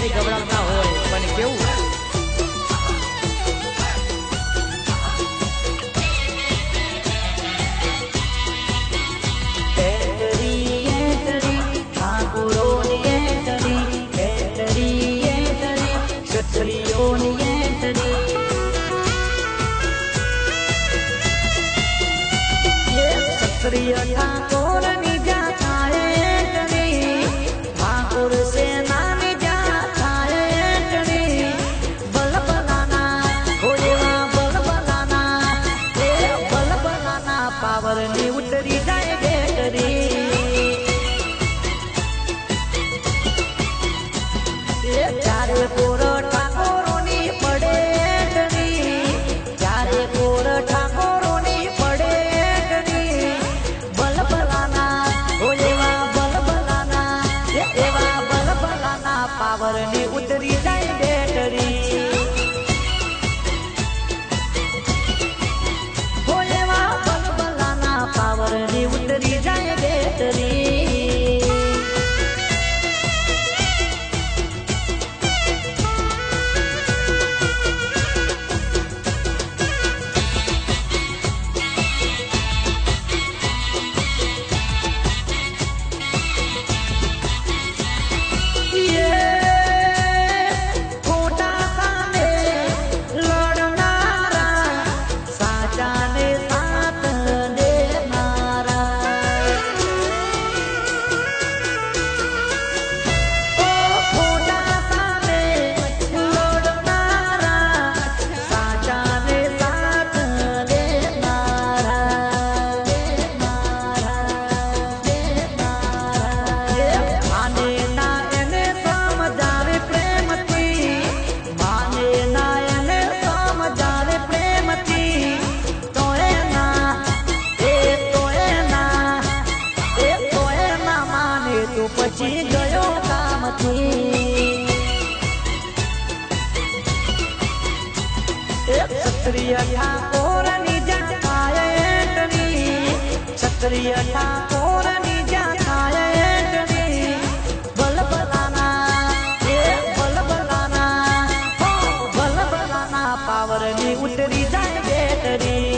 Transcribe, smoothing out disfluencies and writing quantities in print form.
ક્યારે ગભરાતા હોય પણ કેવું ठाकुर निजा ठाकुर से नाम जाता है बल बनाना बल बनाना बल बनाना पावर नी उतरी जाए बेटरी चारे कोर ठाकुरों नी पड़े चारे कोर ठाकुरों नी पड़े बल बनाना एवा बल बनाना पावर नी उतरी जाए बेटरी हो एवा बल बनाना पावर नी उतरी जाए बेटरी પછી ગયો કામથી ક્ષત્રિય ઠાકોર ની જાતાયટની ક્ષત્રિય ઠાકોર ની જાતાયટની બલ બલાના બલ બલાના પાવર ની ઉતરી જાય બેટરી